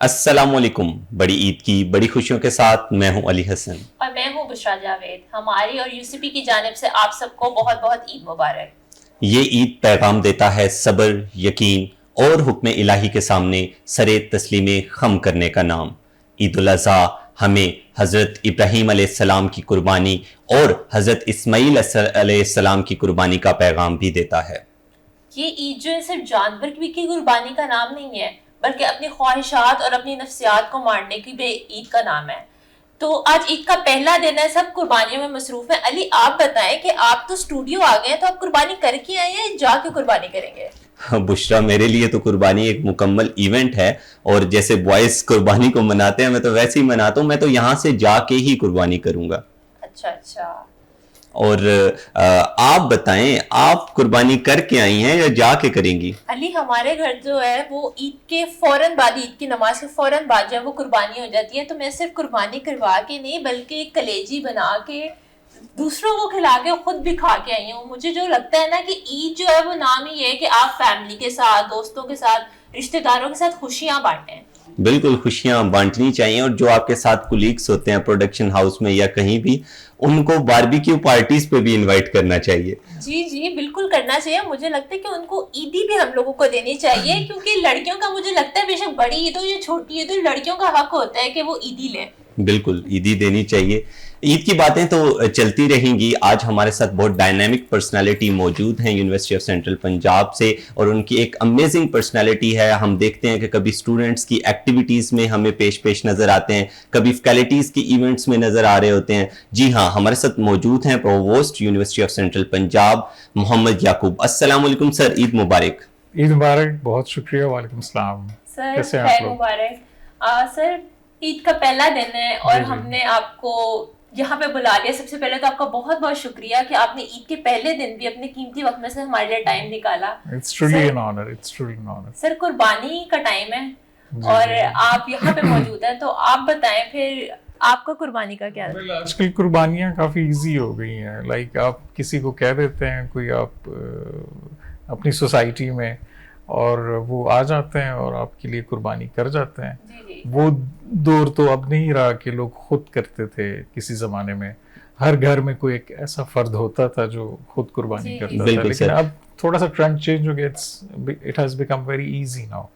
अस्सलामुअलैकुम। बड़ी ईद की बड़ी खुशियों के साथ मैं हूं अली हसन और मैं हूँ बुशरा जावेद। हमारी और यूसीपी की जानिब से आप सबको बहुत बहुत ईद मुबारक। ये ईद पैगाम देता है सब्र, यकीन और हुक्म इलाही के सामने सरे तस्लीम खम करने का नाम। ईद उल अज़हा हमें हज़रत इब्राहीम अलैहिस्सलाम की कुर्बानी और हज़रत इस्माईल अलैहिस्सलाम की कुर्बानी का पैगाम भी देता है। ये ईद जो है सिर्फ जानवर की कुर्बानी का नाम नहीं है, बल्कि अपनी ख्वाहिशात और अपनी नफ्सियात को मारने की भी ईद का नाम है। तो आज ईद का पहला दिन है, सब कुर्बानियों में मसरूफ है। अली, आप बताएं कि आप तो स्टूडियो आ गए हैं, तो आप कुर्बानी करके आए हैं या जाके कुर्बानी करेंगे? बुशरा, मेरे लिए तो कुर्बानी एक मुकम्मल इवेंट है। और जैसे बॉयज़ कुर्बानी को मनाते हैं, मैं तो वैसे ही मनाता हूँ। मैं तो यहाँ से जाके ही कुर्बानी करूँगा। अच्छा अच्छा। और आप बताएं, आप कुर्बानी करके आई हैं या जाके करेंगी? अली, हमारे घर जो है वो ईद के फौरन बाद, ईद की नमाज के फौरन बाद जो है वो कुर्बानी हो जाती है। तो मैं सिर्फ कुर्बानी करवा के नहीं, बल्कि एक कलेजी बना के दूसरों को खिला के खुद भी खा के आई हूँ। मुझे जो लगता है ना कि ईद जो है वो नाम ही है कि आप फैमिली के साथ, दोस्तों के साथ, रिश्तेदारों के साथ खुशियां बांटें। बिल्कुल, खुशियां बांटनी चाहिए। और जो आपके साथ कुलीग्स होते हैं प्रोडक्शन हाउस में या कहीं भी, उनको बारबेक्यू पार्टीज पे भी इनवाइट करना चाहिए। जी जी, बिल्कुल करना चाहिए। मुझे लगता है कि उनको ईदी भी हम लोगों को देनी चाहिए, क्योंकि लड़कियों का, मुझे लगता है बेशक बड़ी ईद हो या छोटी ईद हो, लड़कियों का हक होता है कि वो ईदी लें। बिल्कुल, ईदी देनी चाहिए। ईद की बातें तो चलती रहेंगी। आज हमारे साथ बहुत डायनामिक पर्सनालिटी मौजूद हैं यूनिवर्सिटी ऑफ सेंट्रल पंजाब से, और उनकी एक अमेजिंग पर्सनालिटी है। हम देखते हैं कि कभी स्टूडेंट्स की एक्टिविटीज़ में हमें पेश नज़र आते हैं, कभी फैकल्टीज़ की इवेंट्स में नज़र आ रहे होते हैं। जी हाँ, हमारे साथ मौजूद हैं provost university of central Punjab Mohammad Yaqub. अस्सलाम वालेकुम सर, ईद मुबारक। ईद मुबारक, बहुत शुक्रिया। वालेकुम सलाम। सर कैसे हैं आप खैर लोग? मुबारक। सर, ईद का पहला दिन है और जी, जी। हमने आपको यहाँ पे बुला लिया। सबसे पहले तो आपका बहुत बहुत शुक्रिया कि आपने ईद के पहले दिन भी अपने कीमती वक्त में से हमारे लिए टाइम निकाला। It's truly sir, an honour, it's truly an honour. Sir कुर्बानी का टाइम है जी, और जी। आप यहाँ पे मौजूद हैं, तो आप बताएं फिर आपका कुर्बानी का क्या? Well, आजकल कुर्बानियाँ काफ़ी इजी हो गई हैं। लाइक आप किसी को कह देते हैं, कोई आप अपनी सोसाइटी में, और वो आ जाते हैं और आपके लिए कुर्बानी कर जाते हैं। जी जी। वो दौर तो अब नहीं रहा कि लोग खुद करते थे। किसी ज़माने में हर घर में कोई एक ऐसा फर्द होता था जो खुद कुर्बानी जी, करता था। बिल्कुल लेकिन सर। अब थोड़ा सा ट्रेंड चेंज हो गया। It has become very easy now.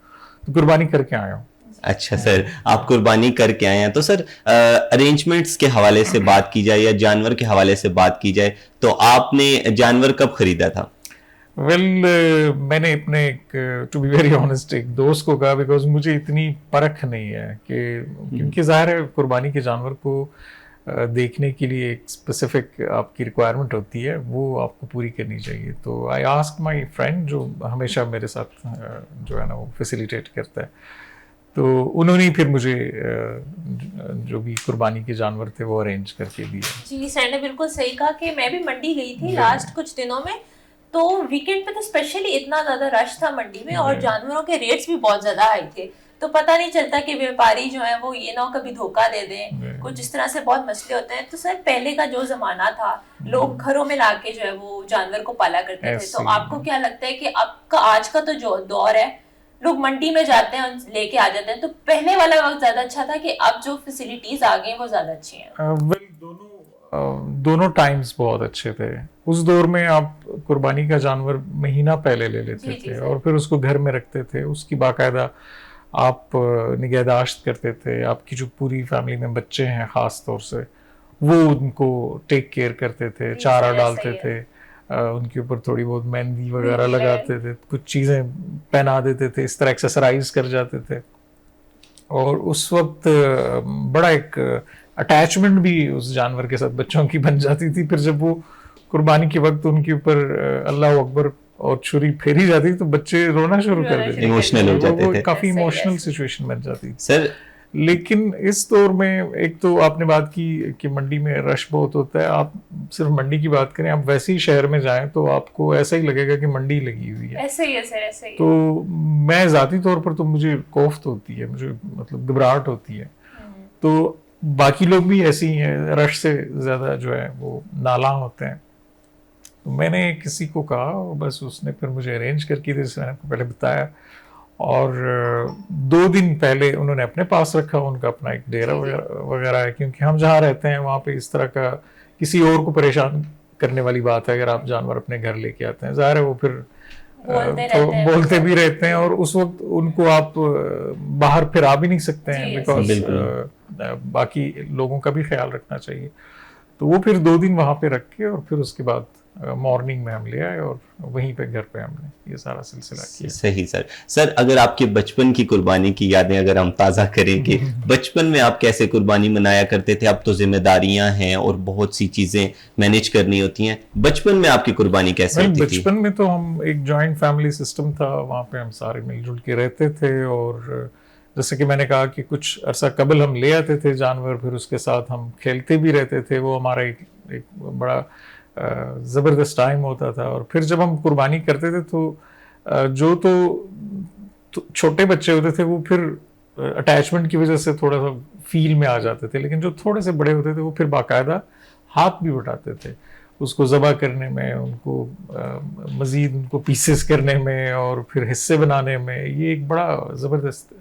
तो कुर्बानी करके आया हूँ। अच्छा सर, आप कुर्बानी करके आए हैं। तो सर, अरेंजमेंट्स के हवाले से बात की जाए या जानवर के हवाले से बात की जाए, तो आपने जानवर कब खरीदा था? मैंने अपने एक, टू बी वेरी ऑनेस्ट, एक दोस्त को कहा, बिकॉज मुझे इतनी परख नहीं है कि, क्योंकि ज़ाहिर है कुर्बानी के जानवर को देखने के लिए एक स्पेसिफिक आपकी रिक्वायरमेंट होती है, वो आपको पूरी करनी चाहिए। तो आई आस्क माय फ्रेंड, जो हमेशा मेरे साथ जो है ना वो फैसिलिटेट करता है, तो उन्होंने फिर मुझे जो भी कुर्बानी के जानवर थे वो अरेंज करके दिए। जी, सर ने बिल्कुल सही कहा कि मैं भी मंडी गई थी लास्ट कुछ दिनों में। तो वीकेंड पे तो स्पेशली इतना ज्यादा रश था मंडी में, और जानवरों के रेट्स भी बहुत ज्यादा हाई थे। तो पता नहीं चलता कि व्यापारी जो है वो ये ना कभी धोखा दे दें, कुछ इस तरह से बहुत मसले होते हैं। तो सर, पहले का जो जमाना था, लोग घरों में लाके जो है वो जानवर को पाला करते थे। तो आपको क्या लगता है कि आपका आज का तो जो दौर है, लोग मंडी में जाते हैं, लेके आ जाते हैं, तो पहले वाला वक्त ज्यादा अच्छा था कि अब जो फैसिलिटीज आ गई वो ज्यादा अच्छी हैं? दोनों टाइम्स बहुत अच्छे थे। उस दौर में आप कुर्बानी का जानवर महीना पहले ले लेते थे और फिर उसको घर में रखते थे। उसकी बाकायदा आप निगहदाश्त करते थे। आपकी जो पूरी फैमिली में बच्चे हैं ख़ास तौर से, वो उनको टेक केयर करते थे, चारा डालते थे, उनके ऊपर थोड़ी बहुत मेहंदी वगैरह लगाते थे, कुछ चीज़ें पहना देते थे, इस तरह एक्सेसराइज कर जाते थे। और उस वक्त बड़ा एक अटैचमेंट भी उस जानवर के साथ बच्चों की बन जाती थी। फिर जब वो कुर्बानी के वक्त उनके ऊपर अल्लाह अकबर और छुरी फेरी जाती तो बच्चे रोना शुरू कर देते, इमोशनल हो जाते थे। काफ़ी इमोशनल सिचुएशन बन जाती थी सर। लेकिन इस दौर में, एक तो आपने बात की कि मंडी में रश बहुत होता है। आप सिर्फ मंडी की बात करें, आप वैसे ही शहर में जाएं तो आपको ऐसा ही लगेगा कि मंडी लगी हुई है। ऐसे ही है सर, ऐसे ही। तो मैं ज़ाती तौर पर तो मुझे कोफ्त होती है, मुझे मतलब घबराहट होती है। तो बाकी लोग भी ऐसे ही हैं, रश से ज़्यादा जो है वो नाला होते हैं। तो मैंने किसी को कहा, बस उसने फिर मुझे अरेंज करके, जैसे मैंने आपको पहले बताया, और 2 दिन पहले उन्होंने अपने पास रखा, उनका अपना एक डेरा वगैरह है, क्योंकि हम जहाँ रहते हैं वहाँ पे इस तरह का किसी और को परेशान करने वाली बात है अगर आप जानवर अपने घर लेके आते हैं। ज़ाहिर है वो फिर बोलते भी रहते हैं, और उस वक्त उनको आप बाहर फिर आ भी नहीं सकते हैं, बिकॉज बाकी लोगों का भी ख्याल रखना चाहिए। तो वो फिर 2 दिन वहाँ पे रख के और फिर उसके बाद मॉर्निंग में हम ले आए और वहीं पे घर पे हमने ये सारा सिलसिला किया। सही सर अगर आपके बचपन की कुर्बानी की यादें अगर हम ताज़ा करें कि बचपन में आप कैसे कुर्बानी मनाया करते थे? अब तो जिम्मेदारियां हैं और बहुत सी चीज़ें मैनेज करनी होती हैं, बचपन में आपकी कुर्बानी कैसे होती थी? बचपन में तो हम एक जॉइंट फैमिली सिस्टम था, वहाँ पे हम सारे मिलजुल के रहते थे, और जैसे कि मैंने कहा कि कुछ अरसा कबल हम ले आते थे जानवर, फिर उसके साथ हम खेलते भी रहते थे। वो हमारा एक बड़ा ज़बरदस्त टाइम होता था। और फिर जब हम कुर्बानी करते थे तो जो तो छोटे बच्चे होते थे वो फिर अटैचमेंट की वजह से थोड़ा सा फील में आ जाते थे, लेकिन जो थोड़े से बड़े होते थे वो फिर बाकायदा हाथ भी उठाते थे उसको ज़बह करने में, उनको मज़ीद उनको पीसेस करने में और फिर हिस्से बनाने में। ये एक बड़ा ज़बरदस्त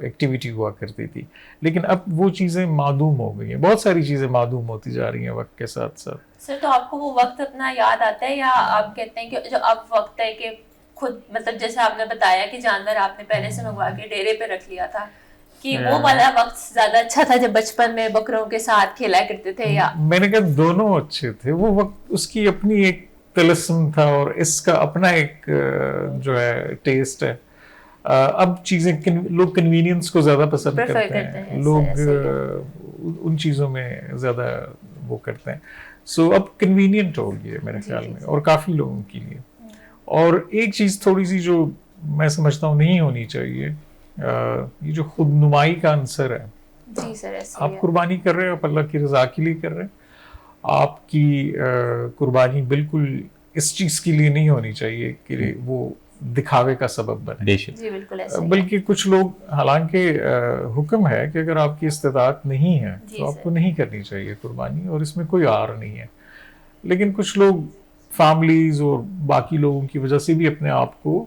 एक्टिविटी हुआ करती थी। लेकिन अब वो चीज़ें मादूम हो गई हैं, बहुत सारी चीज़ें मादूम होती जा रही हैं वक्त के साथ साथ। सर तो आपको वो वक्त अपना याद आता है, या आप कहते हैं कि जो अब वक्त है कि खुद, मतलब जैसे आपने बताया कि जानवर आपने पहले से मंगवा के डेरे पे रख लिया था, कि वो वाला वक्त ज्यादा अच्छा था जब बचपन में बकरों के साथ खेला करते थे? या मैंने कहा दोनों अच्छे थे। वो वक्त उसकी अपनी एक तिलस्म था और इसका अपना एक जो है टेस्ट है। अब चीज़ें लोग कन्वीनियंस को ज़्यादा पसंद करते हैं, लोग उन चीज़ों में ज़्यादा वो करते हैं। सो अब कन्वीनियंट हो गई है मेरे ख्याल में, और काफ़ी लोगों के लिए। और एक चीज़ थोड़ी सी जो मैं समझता हूँ नहीं होनी चाहिए, ये जो खुदनुमाई का आंसर है। जी सर, आप कुर्बानी कर रहे हो, आप अल्लाह की रज़ा के लिए कर रहे हैं। आपकी कुर्बानी बिल्कुल इस चीज़ के लिए नहीं होनी चाहिए कि वो दिखावे का सबब बने। जी बिल्कुल ऐसा। बल्कि कुछ लोग, हालांकि हुक्म है कि अगर आपकी इस्तेदात नहीं है तो आपको नहीं करनी चाहिए कुर्बानी, और इसमें कोई आर नहीं है। लेकिन कुछ लोग फैमिलीज और बाकी लोगों की वजह से भी अपने आप को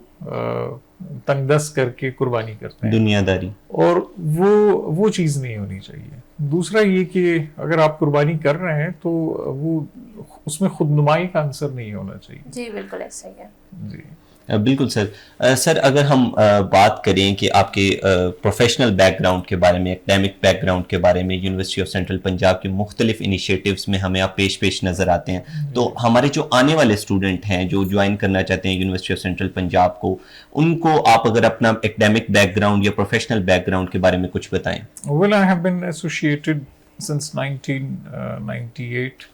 तंगदस्त करके कुर्बानी करते हैं, दुनियादारी, और वो चीज़ नहीं होनी चाहिए। दूसरा ये कि अगर आप कुर्बानी कर रहे हैं तो वो उसमें खुदनुमाई का आंसर नहीं होना चाहिए। जी बिल्कुल ऐसा ही है। जी बिल्कुल सर अगर हम बात करें कि आपके प्रोफेशनल बैकग्राउंड के बारे में, एकेडमिक बैकग्राउंड के बारे में, यूनिवर्सिटी ऑफ सेंट्रल पंजाब के मुख्तलिफ इनिशिएटिव्स में हमें आप पेश नज़र आते हैं, तो हमारे जो आने वाले स्टूडेंट हैं जो ज्वाइन करना चाहते हैं यूनिवर्सिटी ऑफ सेंट्रल पंजाब को, उनको आप अगर अपना एकेडमिक बैकग्राउंड या प्रोफेशनल बैकग्राउंड के बारे में कुछ बताएं। Well, I have been associated since 1998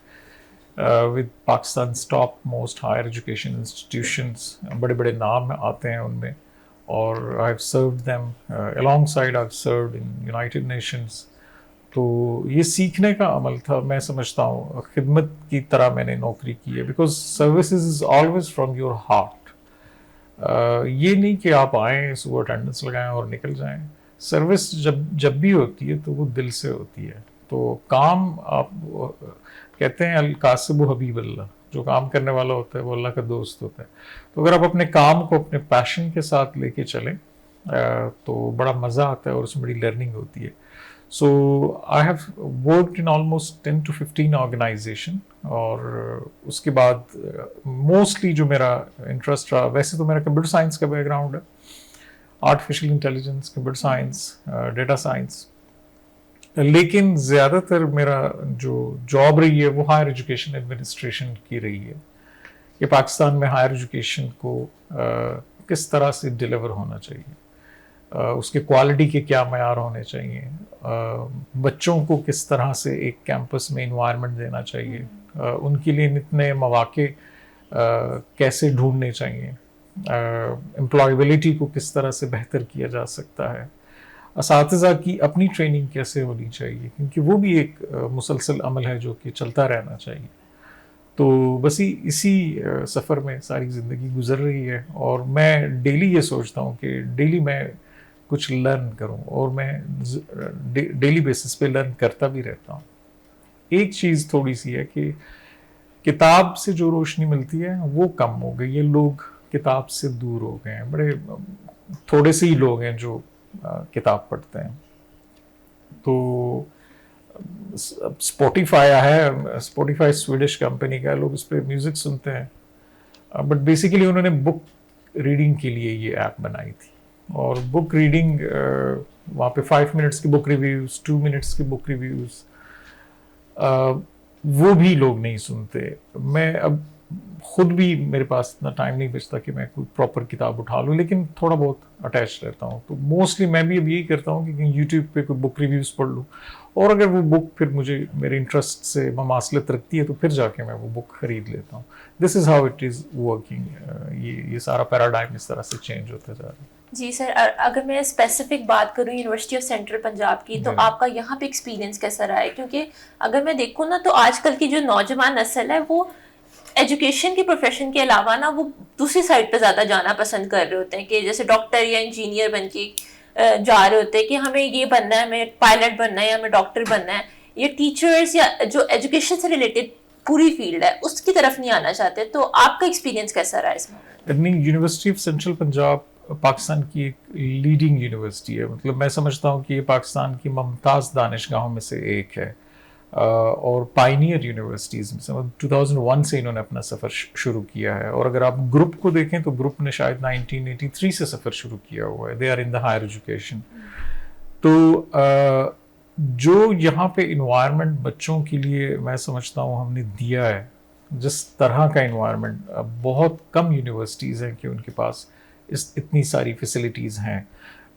with Pakistan's top most higher education institutions, बड़े बड़े नाम आते हैं उनमें, और I have served them alongside I've served in United Nations। तो ये सीखने का अमल था, मैं समझता हूँ खिदमत की तरह मैंने नौकरी की है, because services is always from your heart. ये नहीं कि आप आएँ सुबह अटेंडेंस लगाएं और निकल जाएं। सर्विस जब भी होती है तो वो दिल से होती है। तो काम, आप कहते हैं अल कासिब हबीब अल्लाह, जो काम करने वाला होता है वो अल्लाह का दोस्त होता है। तो अगर आप अपने काम को अपने पैशन के साथ लेके चलें तो बड़ा मज़ा आता है और उसमें बड़ी लर्निंग होती है। So I have worked in almost 10 to 15 organisation, और उसके बाद मोस्टली जो मेरा इंटरेस्ट रहा, वैसे तो मेरा कंप्यूटर साइंस का बैकग्राउंड है, artificial intelligence, computer science, data science, लेकिन ज़्यादातर मेरा जो जॉब रही है वो हायर एजुकेशन एडमिनिस्ट्रेशन की रही है, कि पाकिस्तान में हायर एजुकेशन को किस तरह से डिलीवर होना चाहिए, उसके क्वालिटी के क्या मयार होने चाहिए, बच्चों को किस तरह से एक कैंपस में इन्वायरमेंट देना चाहिए, उनके लिए नितने मौके कैसे ढूंढने चाहिए, एम्प्लॉयबिलिटी को किस तरह से बेहतर किया जा सकता है, असातिज़ा की अपनी ट्रेनिंग कैसे होनी चाहिए, क्योंकि वो भी एक मुसलसल अमल है जो कि चलता रहना चाहिए। तो बस इसी सफ़र में सारी ज़िंदगी गुजर रही है, और मैं डेली ये सोचता हूँ कि डेली मैं कुछ लर्न करूँ, और मैं डेली बेसिस पे लर्न करता भी रहता हूँ। एक चीज़ थोड़ी सी है कि किताब से जो रोशनी मिलती है वो कम हो गई है, लोग किताब से दूर हो गए हैं। बड़े थोड़े से ही लोग हैं जो किताब पढ़ते हैं। तो स्पॉटिफाई है, स्पॉटिफाई स्वीडिश कंपनी का, लोग उस पर म्यूजिक सुनते हैं, बट बेसिकली उन्होंने बुक रीडिंग के लिए ये ऐप बनाई थी। और बुक रीडिंग वहाँ पे 5 मिनट्स की बुक रिव्यूज, 2 मिनट्स की बुक रिव्यूज, वो भी लोग नहीं सुनते। मैं अब खुद भी, मेरे पास इतना टाइम नहीं बचता कि मैं कोई प्रॉपर किताब उठा लूँ, लेकिन थोड़ा बहुत अटैच रहता हूँ। तो मोस्टली मैं भी अब यही करता हूँ कि यूट्यूब पे कोई बुक रिव्यूज़ पढ़ लूँ, और अगर वो बुक फिर मुझे मेरे इंटरेस्ट से ममासलत रखती है तो फिर जाके मैं वो बुक खरीद लेता हूँ। This is how it is working. ये सारा पैराडाइम इस तरह से चेंज होता जा रहा है। जी सर, अगर मैं स्पेसिफिक बात करूं यूनिवर्सिटी ऑफ सेंट्रल पंजाब की, तो आपका यहाँ पे एक्सपीरियंस कैसा रहा है? क्योंकि अगर मैं देखूँ ना, तो आजकल की जो नौजवान नस्ल है वो एजुकेशन के प्रोफेशन के अलावा ना वो दूसरी साइड पे ज़्यादा जाना पसंद कर रहे होते हैं, कि जैसे डॉक्टर या इंजीनियर बन के जा रहे होते हैं कि हमें ये बनना है, हमें पायलट बनना है या हमें डॉक्टर बनना है, ये टीचर्स या जो एजुकेशन से रिलेटेड पूरी फील्ड है उसकी तरफ नहीं आना चाहते। तो आपका एक्सपीरियंस कैसा रहा इसमें? University of central Punjab Pakistan की एक लीडिंग यूनिवर्सिटी है। मतलब मैं समझता हूँ कि ये पाकिस्तान की मुमताज़ दानिशगाहों में से एक है, और पाइनियर यूनिवर्सिटीज़ में से। 2001 से इन्होंने अपना सफ़र शुरू किया है, और अगर आप ग्रुप को देखें तो ग्रुप ने शायद 1983 से सफ़र शुरू किया हुआ है। They are in the higher education. तो जो यहाँ पे इन्वायरमेंट बच्चों के लिए मैं समझता हूँ हमने दिया है, जिस तरह का इन्वायरमेंट, बहुत कम यूनिवर्सिटीज़ हैं कि उनके पास इतनी सारी फैसिलिटीज़ हैं।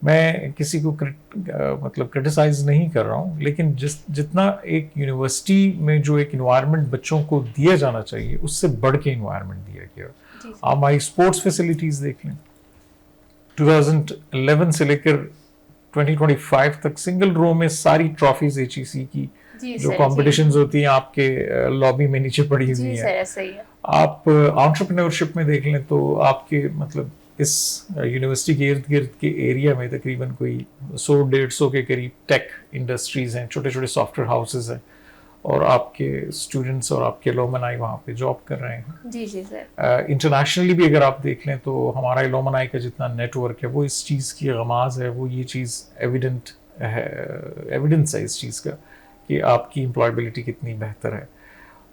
मैं किसी को मतलब क्रिटिसाइज नहीं कर रहा हूँ, लेकिन जितना एक यूनिवर्सिटी में जो एक इन्वायरमेंट बच्चों को दिया जाना चाहिए, उससे बढ़ के इन्वायरमेंट दिया गया। आप हमारी स्पोर्ट्स फैसिलिटीज़ देख लें, 2011 से लेकर 2025 तक सिंगल रो में सारी ट्रॉफीज HEC की जो कॉम्पिटिशंस होती हैं आपके लॉबी में नीचे पड़ी हुई हैं। आप एंटरप्रेन्योरशिप में देख लें तो आपके मतलब इस यूनिवर्सिटी के इर्द गिर्द के एरिया में तकरीबन कोई 100-150 के करीब टेक इंडस्ट्रीज हैं, छोटे छोटे सॉफ्टवेयर हाउसेज हैं, और आपके स्टूडेंट्स और आपके एलुमनाई वहाँ पे जॉब कर रहे हैं। जी जी सर। इंटरनेशनली भी अगर आप देख लें तो हमारा एलुमनाई का जितना नेटवर्क है वो इस चीज़ की गमाज है, वो ये चीज़ एविडेंस है इस चीज़ का कि आपकी एम्प्लॉयबिलिटी कितनी बेहतर है।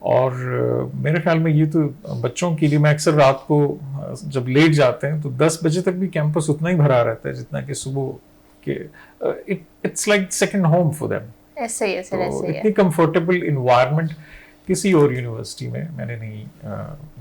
और मेरे ख्याल में ये तो बच्चों के लिए, मैं अक्सर रात को जब लेट जाते हैं तो 10 बजे तक भी कैंपस उतना ही भरा रहता है जितना कि सुबह के। It's like second home for them. ऐसे ही है सर, ऐसे ही है। इतनी कंफर्टेबल इन्वायरमेंट किसी और यूनिवर्सिटी में मैंने नहीं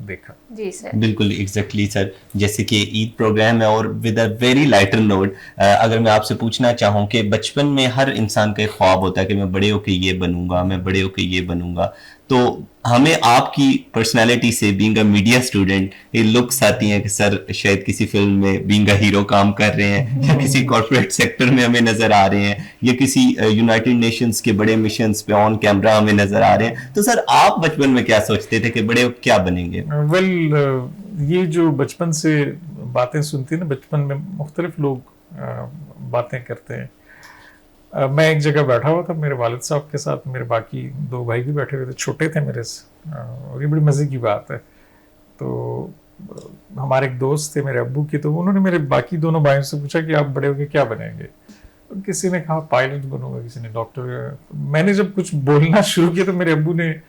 देखा। जी सर, बिल्कुल एग्जैक्टली सर। जैसे कि ईद प्रोग्राम है, और with a very lighter note अगर मैं आपसे पूछना चाहूँ कि बचपन में हर इंसान का एक ख्वाब होता है कि मैं बड़े होकर ये बनूंगा, मैं बड़े होकर ये बनूंगा, तो हमें आपकी पर्सनालिटी से बीइंग अ मीडिया स्टूडेंट ये लुक्स आती हैं कि सर शायद किसी फिल्म में बीइंग अ हीरो काम कर रहे हैं, या किसी कॉर्पोरेट सेक्टर में हमें नजर आ रहे हैं, या किसी यूनाइटेड नेशंस के बड़े मिशंस पे ऑन कैमरा हमें नजर आ रहे हैं। तो सर आप बचपन में क्या सोचते थे कि बड़े होकर क्या बनेंगे? ये जो बचपन से बातें सुनती है ना, बचपन में मुख्तलिफ लोग बातें करते हैं। मैं एक जगह बैठा हुआ था मेरे वालिद साहब के साथ, मेरे बाकी 2 भाई भी बैठे हुए थे, छोटे थे मेरे से, और ये बड़ी मज़े की बात है। तो हमारे एक दोस्त थे मेरे अब्बू के, तो उन्होंने मेरे बाकी दोनों भाइयों से पूछा कि आप बड़े होके क्या बनेंगे? किसी ने कहा पायलट बनूंगा, किसी ने डॉक्टर। मैंने जब कुछ बोलना शुरू किया तो मेरे अब्बू ने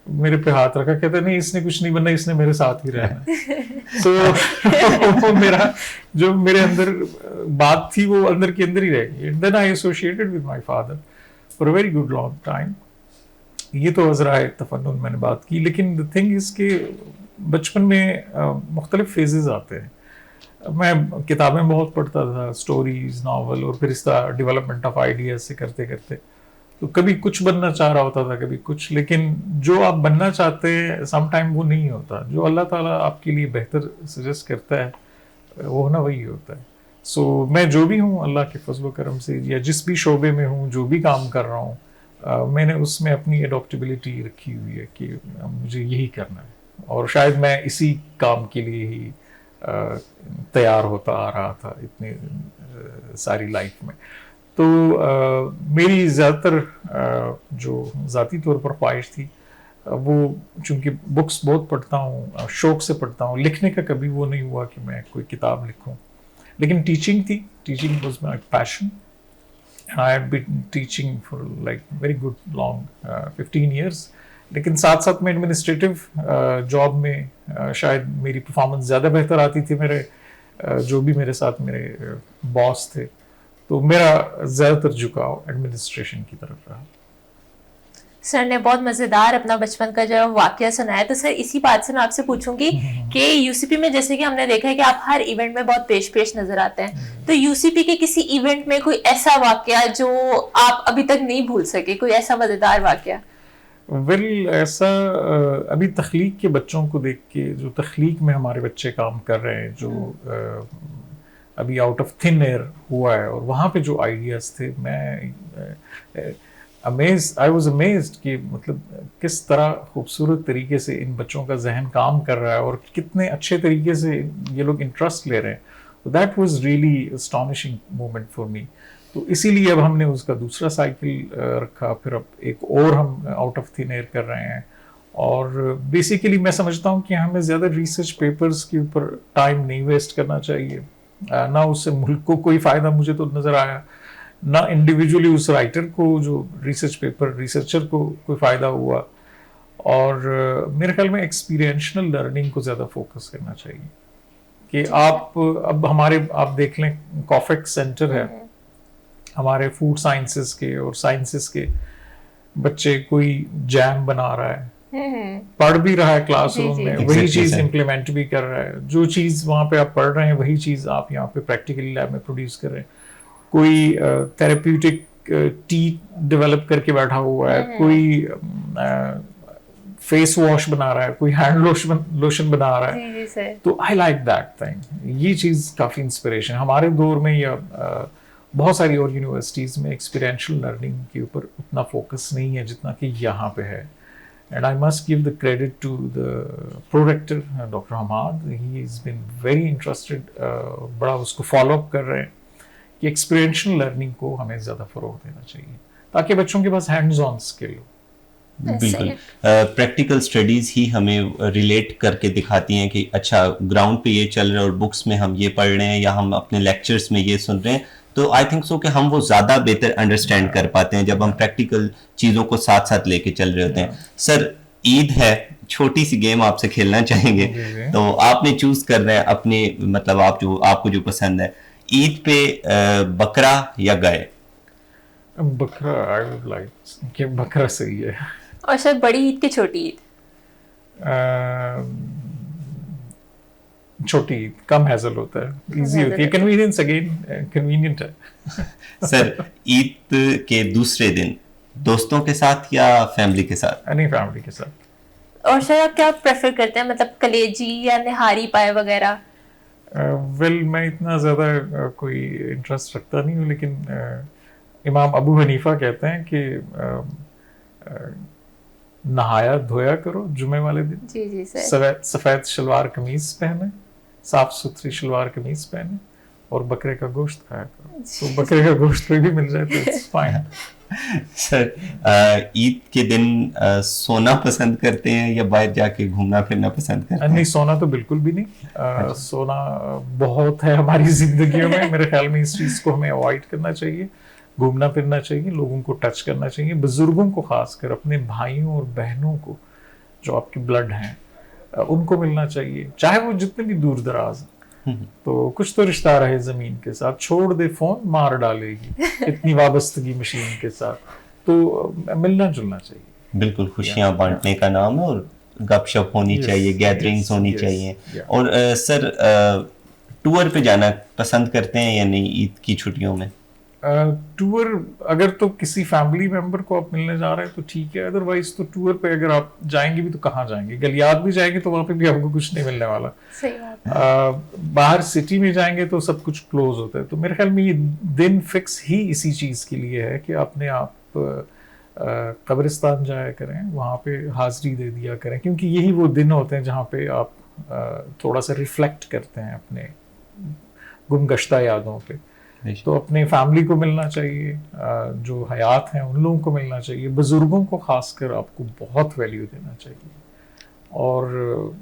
मेरे पे हाथ रखा, कहते नहीं इसने कुछ नहीं बनना, इसने मेरे साथ ही रहना। तो मेरा जो मेरे अंदर बात थी वो अंदर के अंदर ही रह गई। Then I associated with my father for a very good long time. ये तो वज़राए तफन्नुन मैंने बात की, लेकिन द थिंग इज के बचपन में मुख्तलिफ फेजेस आते हैं। मैं किताबें बहुत पढ़ता था, स्टोरीज, नावल, और फिर इस तरह डेवलपमेंट ऑफ आइडियाज से करते करते तो कभी कुछ बनना चाह रहा होता था, कभी कुछ, लेकिन जो आप बनना चाहते हैं सम टाइम वो नहीं होता। जो अल्लाह ताला आपके लिए बेहतर सजेस्ट करता है वो ना वही होता है। सो मैं जो भी हूँ अल्लाह के फजल व करम से, या जिस भी शोबे में हूँ, जो भी काम कर रहा हूँ, मैंने उसमें अपनी एडॉप्टेबिलिटी रखी हुई है कि मुझे यही करना है, और शायद मैं इसी काम के लिए ही तैयार होता आ रहा था इतनी सारी लाइफ में। तो मेरी ज़्यादातर जो ज़ाती तौर पर ख्वाहिश थी वो, चूँकि बुक्स बहुत पढ़ता हूँ, शौक़ से पढ़ता हूँ, लिखने का कभी वो नहीं हुआ कि मैं कोई किताब लिखूँ, लेकिन टीचिंग थी, teaching was my passion and I have been teaching for like very good long 15 years. लेकिन साथ साथ में एडमिनिस्ट्रेटिव जॉब में शायद मेरी परफॉर्मेंस ज़्यादा बेहतर आती थी, मेरे जो भी मेरे साथ मेरे बॉस थे, तो मेरा ज़्यादातर झुकाव एडमिनिस्ट्रेशन की तरफ रहा। सर ने बहुत मजेदार अपना बचपन का जो वाकया सुनाया, तो सर इसी बात से मैं आपसे पूछूंगी कि यूसीपी में जैसे कि हमने देखा है कि आप हर इवेंट में बहुत पेश नजर आते हैं, तो यूसीपी के किसी इवेंट में कोई ऐसा वाकया जो आप अभी तक नहीं भूल सके, कोई ऐसा मजेदार वाकया? ऐसा अभी तख्लीक के बच्चों को देख के, जो तख्लीक में हमारे बच्चे काम कर रहे हैं, जो अभी आउट ऑफ थिन एयर हुआ है, और वहाँ पे जो आइडियाज थे, मैं आई वॉज अमेज्ड कि मतलब किस तरह खूबसूरत तरीके से इन बच्चों का जहन काम कर रहा है और कितने अच्छे तरीके से ये लोग इंटरेस्ट ले रहे हैं। तो that was really astonishing moment for me. तो इसीलिए अब हमने उसका दूसरा साइकिल रखा, फिर अब एक और हम आउट ऑफ थिन एयर कर रहे हैं। और बेसिकली मैं समझता हूँ कि हमें ज़्यादा रिसर्च पेपर्स के ऊपर टाइम नहीं वेस्ट करना चाहिए, ना उससे मुल्क को कोई फ़ायदा मुझे तो नज़र आया, ना इंडिविजुअली उस राइटर को, जो रिसर्च पेपर रिसर्चर को कोई फ़ायदा हुआ। और मेरे ख्याल में एक्सपीरियंशनल लर्निंग को ज़्यादा फोकस करना चाहिए कि आप अब हमारे आप देख लें कॉफेक्स सेंटर है हमारे फूड साइंसेस के और साइंसेस के बच्चे, कोई जैम बना रहा है, पढ़ भी रहा है क्लासरूम में, वही चीज इम्प्लीमेंट भी कर रहा है, जो चीज वहां पे आप पढ़ रहे हैं वही चीज आप यहाँ पे प्रैक्टिकली लैब में प्रोड्यूस कर रहे हैं। कोई थेरेप्यूटिक टी डेवलप करके बैठा हुआ है, कोई फेस वॉश बना रहा है, कोई हैंड लोशन बना रहा है। तो आई लाइक दैट थिंग। ये चीज काफी इंस्पिरेशन हमारे दौर में, या बहुत सारी और यूनिवर्सिटीज में एक्सपीरियंशियल लर्निंग के ऊपर उतना फोकस नहीं है जितना कि यहाँ पे है। And I must give the credit to the prorector doctor Hamad, he is been very interested, बड़ा उसको फॉलो अप कर रहे हैं कि एक्सपीरियंशियल लर्निंग को हमें ज़्यादा फ़रोग़ देना चाहिए ताकि बच्चों के पास हैंड्स ऑन स्किल हो। बिल्कुल, प्रैक्टिकल स्टडीज़ ही हमें रिलेट करके दिखाती हैं कि अच्छा ग्राउंड पे ये चल रहा है और बुक्स में हम ये पढ़ रहे हैं या हम अपने लेक्चर्स में ये सुन रहे हैं, तो आई थिंक सो कि हम वो ज़्यादा बेहतर अंडरस्टैंड कर पाते हैं जब हम प्रैक्टिकल चीज़ों को साथ साथ लेके चल रहे होते हैं। सर, ईद है, छोटी सी गेम आपसे खेलना चाहेंगे, तो आपने चूज कर रहे हैं अपने, मतलब आपको जो पसंद है, ईद पे बकरा या गाय? बकरा, आई वुड लाइक कि बकरा सही है। और शायद बड़ी ईद के छोटी ईद? छोटी ईद कम हैसल होता है, इजी होती है, कन्वीनियंस अगेन कन्वीनियंट है। सर, ईद के दूसरे दिन दोस्तों के साथ या फैमिली के साथ? नहीं, फैमिली के साथ। और शायद आप क्या प्रेफर करते हैं, मतलब कलेजी या निहारी पाए वगैरह? मैं इतना ज़्यादा कोई इंटरेस्ट रखता नहीं हूँ, लेकिन इमाम अबू हनीफा कहते हैं कि नहाया धोया करो जुमे वाले दिन। जी जी सर। सफ़ेद शलवार कमीज पहने, साफ सुथरी शलवार कमीज पहने, और बकरे का गोश्त खाया करो। तो बकरे का गोश्त कोई भी मिल जाए तो इट्स फाइन। सर, ईद के दिन सोना पसंद करते हैं या बाहर जाके घूमना फिरना पसंद करते हैं? नहीं, सोना तो बिल्कुल भी नहीं। सोना बहुत है हमारी जिंदगियों में, मेरे ख्याल में इस चीज को हमें अवॉइड करना चाहिए। घूमना फिरना चाहिए, लोगों को टच करना चाहिए, बुजुर्गों को खासकर, अपने भाइयों और बहनों को जो आपके ब्लड हैं उनको मिलना चाहिए, चाहे वो जितने भी दूर दराज। तो कुछ तो रिश्ता रहे जमीन के साथ, छोड़ दे फोन मार डालेगी, इतनी वाबस्तगी मशीन के साथ, तो मिलना जुलना चाहिए। बिल्कुल, खुशियां बांटने का नाम है, और गपशप होनी चाहिए, गैदरिंग्स होनी चाहिए। और सर, टूर पे जाना पसंद करते हैं या नहीं ईद की छुट्टियों में? टूर अगर तो किसी फैमिली मेंबर को आप मिलने जा रहे हैं तो ठीक है, अदरवाइज तो टूर पे अगर आप जाएंगे भी तो कहाँ जाएंगे, गलियात भी जाएंगे तो वहाँ पे भी आपको कुछ नहीं मिलने वाला। सही बात। बाहर सिटी में जाएंगे तो सब कुछ क्लोज होता है। तो मेरे ख्याल में ये दिन फिक्स ही इसी चीज़ के लिए है कि अपने आप कब्रिस्तान जाया करें, वहाँ पे हाजिरी दे दिया करें, क्योंकि यही वो दिन होते हैं जहाँ पे आप थोड़ा सा रिफ्लेक्ट करते हैं अपने गुमगश्ता यादों पे। तो अपने फैमिली को मिलना चाहिए, जो हयात हैं उन लोगों को मिलना चाहिए, बुजुर्गों को खासकर आपको बहुत वैल्यू देना चाहिए। और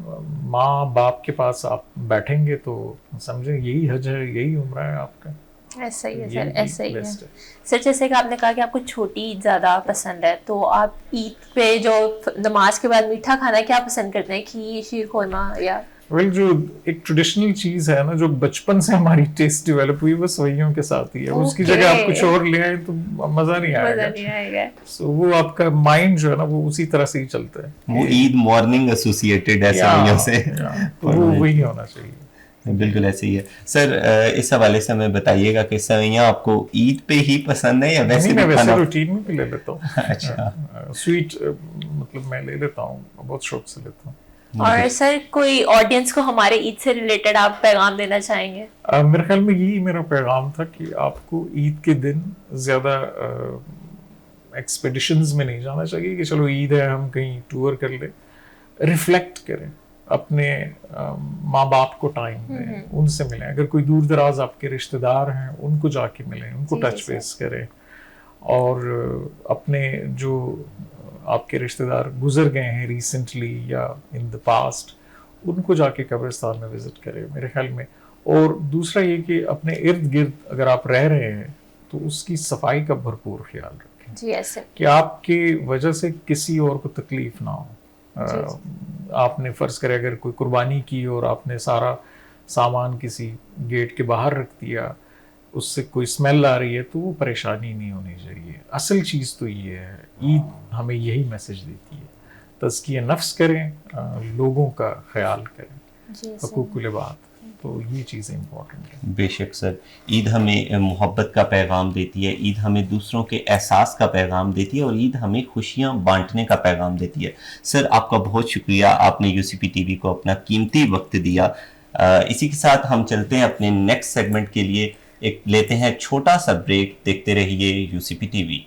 माँ बाप के पास आप बैठेंगे तो समझे यही हज है, यही उम्र है आपका। ऐसा ही है सर, यही ऐसा ही है best है। सर। जैसे कि आपने कहा कि आपको छोटी ईद ज़्यादा पसंद है, तो आप ईद पे जो नमाज के बाद मीठा खाना क्या पसंद करते हैं, खीर, शीर खुरमा या? वेल जो एक ट्रेडिशनल चीज है ना, जो बचपन से हमारी टेस्ट डेवलप हुई, बस वहीयों के साथ ही है। उसकी जगह आप कुछ और ले आए तो मजा नहीं आएगा। सो वो आपका माइंड जो है ना वो उसी तरह से ही चलता है। वो ईद मॉर्निंग एसोसिएटेड है सवियों से, तो वो वही होना चाहिए। बिल्कुल ऐसे ही है सर। इस हवाले से हमें बताइएगा कि सवियां आपको ईद पे ही पसंद है या वैसे भी खाना? रूटीन में भी ले लेता हूँ। अच्छा, स्वीट मतलब मैं ले लेता हूँ, बहुत शौक से लेता हूँ। और सर कोई ऑडियंस को हमारे ईद से रिलेटेड आप पैगाम देना चाहेंगे? मेरे ख्याल में यही मेरा पैगाम था कि आपको ईद के दिन ज्यादा एक्सपेडिशंस में नहीं जाना चाहिए कि चलो ईद है हम कहीं टूर कर ले। रिफ्लेक्ट करें, अपने माँ बाप को टाइम दें, उनसे मिलें। अगर कोई दूर दराज आपके रिश्तेदार हैं उनको जाके मिलें, उनको टच बेस करें। और अपने जो आपके रिश्तेदार गुजर गए हैं रिसेंटली या इन द पास्ट, उनको जाके कब्रिस्तान में विजिट करें मेरे ख्याल में। और दूसरा ये कि अपने इर्द गिर्द अगर आप रह रहे हैं तो उसकी सफाई का भरपूर ख्याल रखें जी, ऐसे कि आपकी वजह से किसी और को तकलीफ ना हो। आपने फर्ज करे अगर कोई कुर्बानी की और आपने सारा सामान किसी गेट के बाहर रख दिया, उससे कोई स्मेल आ रही है, तो वो परेशानी नहीं होनी चाहिए। असल चीज़ तो ये है, ईद हमें यही मैसेज देती है। तज़किया नफ्स करें, लोगों का ख्याल करें, हकूक़ुल इबाद, तो ये चीज़ें इंपॉर्टेंट है। बेशक सर, ईद हमें मोहब्बत का पैगाम देती है, ईद हमें दूसरों के एहसास का पैगाम देती है, और ईद हमें खुशियाँ बांटने का पैगाम देती है। सर आपका बहुत शुक्रिया, आपने यूसीपी टीवी को अपना कीमती वक्त दिया। इसी के साथ हम चलते हैं अपने नेक्स्ट सेगमेंट के लिए, एक लेते हैं छोटा सा ब्रेक। देखते रहिए यूसीपी टीवी।